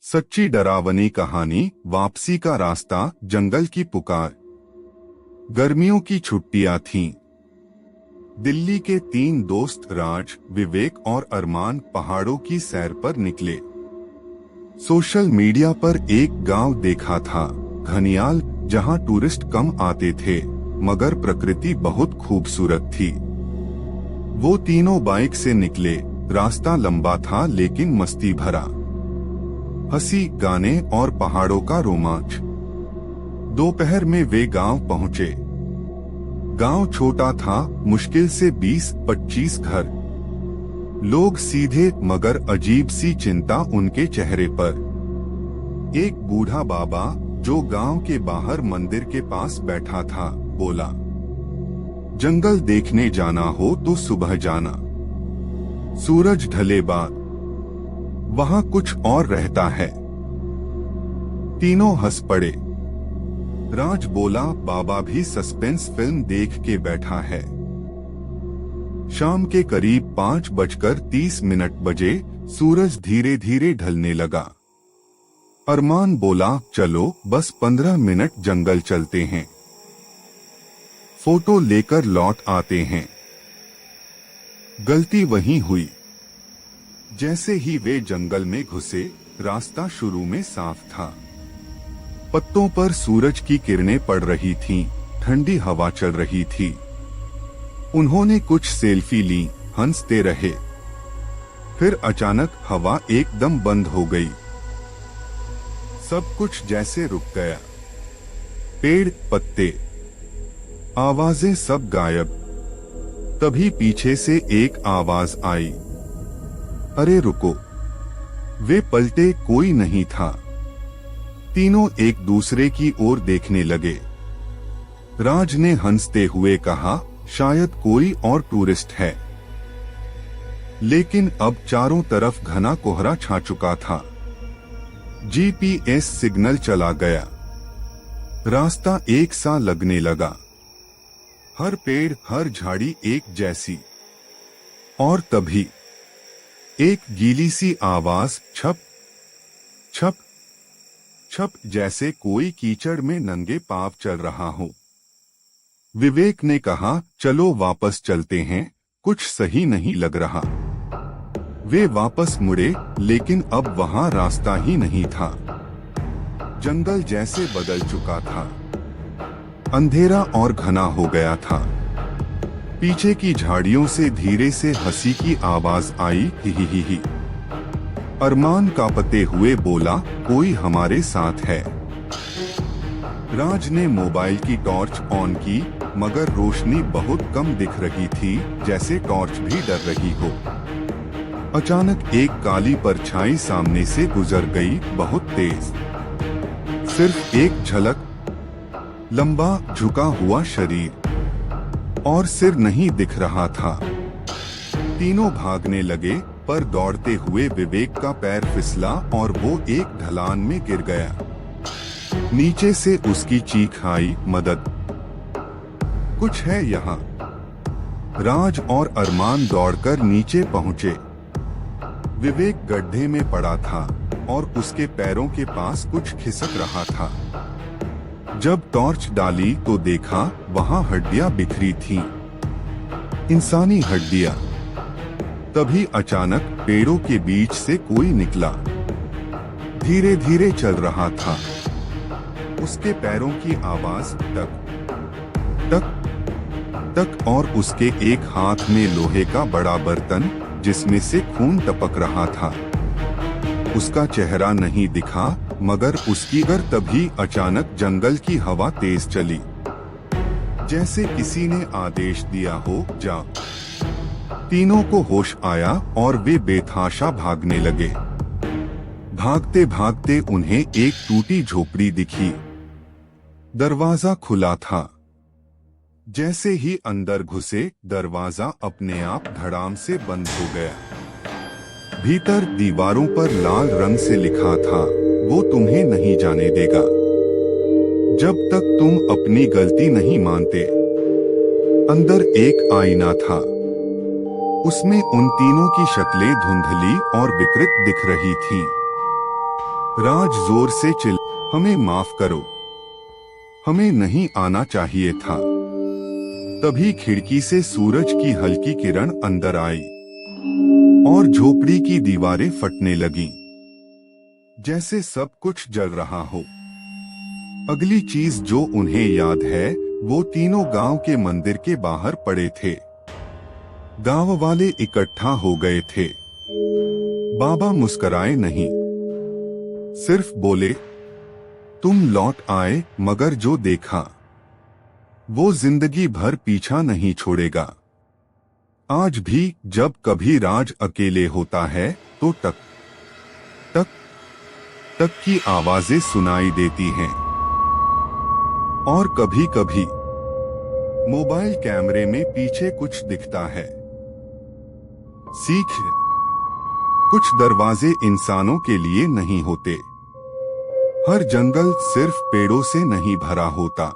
सच्ची डरावनी कहानी, वापसी का रास्ता, जंगल की पुकार। गर्मियों की छुट्टियां थीं। दिल्ली के 3 दोस्त राज, विवेक और अरमान पहाड़ों की सैर पर निकले। सोशल मीडिया पर एक गांव देखा था, घनियाल, जहां टूरिस्ट कम आते थे, मगर प्रकृति बहुत खूबसूरत थी। वो तीनों बाइक से निकले। रास्ता लंबा था लेकिन मस्ती भरा। हंसी, गाने और पहाड़ों का रोमांच। दोपहर में वे गांव पहुंचे। गांव छोटा था, मुश्किल से 20-25 घर। लोग सीधे मगर अजीब सी चिंता उनके चेहरे पर। एक बूढ़ा बाबा जो गांव के बाहर मंदिर के पास बैठा था, बोला, जंगल देखने जाना हो तो सुबह जाना, सूरज ढले बाद वहां कुछ और रहता है। तीनों हंस पड़े। राज बोला, बाबा भी सस्पेंस फिल्म देख के बैठा है। शाम के करीब 5:30 बजे सूरज धीरे धीरे ढलने लगा। अरमान बोला, चलो बस 15 मिनट जंगल चलते हैं, फोटो लेकर लौट आते हैं। गलती वहीं हुई। जैसे ही वे जंगल में घुसे, रास्ता शुरू में साफ था। पत्तों पर सूरज की किरणें पड़ रही थीं, ठंडी हवा चल रही थी। उन्होंने कुछ सेल्फी ली, हंसते रहे। फिर अचानक हवा एकदम बंद हो गई। सब कुछ जैसे रुक गया। पेड़, पत्ते, आवाजें सब गायब। तभी पीछे से एक आवाज आई, अरे रुको। वे पलटे, कोई नहीं था। तीनों एक दूसरे की ओर देखने लगे। राज ने हंसते हुए कहा, शायद कोई और टूरिस्ट है। लेकिन अब चारों तरफ घना कोहरा छा चुका था। जीपीएस सिग्नल चला गया। रास्ता एक सा लगने लगा। हर पेड़, हर झाड़ी एक जैसी। और तभी एक गीली सी आवाज, छप छप छप, जैसे कोई कीचड़ में नंगे पांव चल रहा हो। विवेक ने कहा, चलो वापस चलते हैं, कुछ सही नहीं लग रहा। वे वापस मुड़े, लेकिन अब वहां रास्ता ही नहीं था। जंगल जैसे बदल चुका था। अंधेरा और घना हो गया था। पीछे की झाड़ियों से धीरे से हंसी की आवाज आई, ही ही ही ही। अरमान कांपते हुए बोला, कोई हमारे साथ है। राज ने मोबाइल की टॉर्च ऑन की, मगर रोशनी बहुत कम दिख रही थी, जैसे टॉर्च भी डर रही हो। अचानक एक काली परछाई सामने से गुजर गई, बहुत तेज। सिर्फ एक झलक, लंबा झुका हुआ शरीर और सिर नहीं दिख रहा था। तीनों भागने लगे, पर दौड़ते हुए विवेक का पैर फिसला और वो एक ढलान में गिर गया। नीचे से उसकी चीख आई, मदद, कुछ है यहाँ। राज और अरमान दौड़कर नीचे पहुंचे। विवेक गड्ढे में पड़ा था और उसके पैरों के पास कुछ खिसक रहा था। जब टॉर्च डाली तो देखा, वहां हड्डियां बिखरी थीं, इंसानी हड्डियां। तभी अचानक पेड़ों के बीच से कोई निकला। धीरे धीरे चल रहा था। उसके पैरों की आवाज, टक टक टक, और उसके एक हाथ में लोहे का बड़ा बर्तन, जिसमें से खून टपक रहा था। उसका चेहरा नहीं दिखा, मगर उसकी तभी अचानक जंगल की हवा तेज चली, जैसे किसी ने आदेश दिया हो, जा। तीनों को होश आया और वे बेतहाशा भागने लगे। भागते भागते उन्हें एक टूटी झोपड़ी दिखी। दरवाजा खुला था। जैसे ही अंदर घुसे, दरवाजा अपने आप धड़ाम से बंद हो गया। भीतर दीवारों पर लाल रंग से लिखा था, वो तुम्हें नहीं जाने देगा जब तक तुम अपनी गलती नहीं मानते। अंदर एक आईना था। उसमें उन तीनों की शक्लें धुंधली और विकृत दिख रही थीं। राज जोर से हमें माफ करो, हमें नहीं आना चाहिए था। तभी खिड़की से सूरज की हल्की किरण अंदर आई और झोपड़ी की दीवारें फटने लगीं, जैसे सब कुछ जल रहा हो। अगली चीज जो उन्हें याद है वो तीनों गांव के मंदिर के बाहर पड़े थे। गांव वाले इकट्ठा हो गए थे। बाबा मुस्कराए नहीं, सिर्फ बोले, तुम लौट आए, मगर जो देखा वो जिंदगी भर पीछा नहीं छोड़ेगा। आज भी जब कभी राज अकेले होता है तो टक टक टक की आवाजें सुनाई देती हैं और कभी कभी मोबाइल कैमरे में पीछे कुछ दिखता है। सीख, कुछ दरवाजे इंसानों के लिए नहीं होते। हर जंगल सिर्फ पेड़ों से नहीं भरा होता।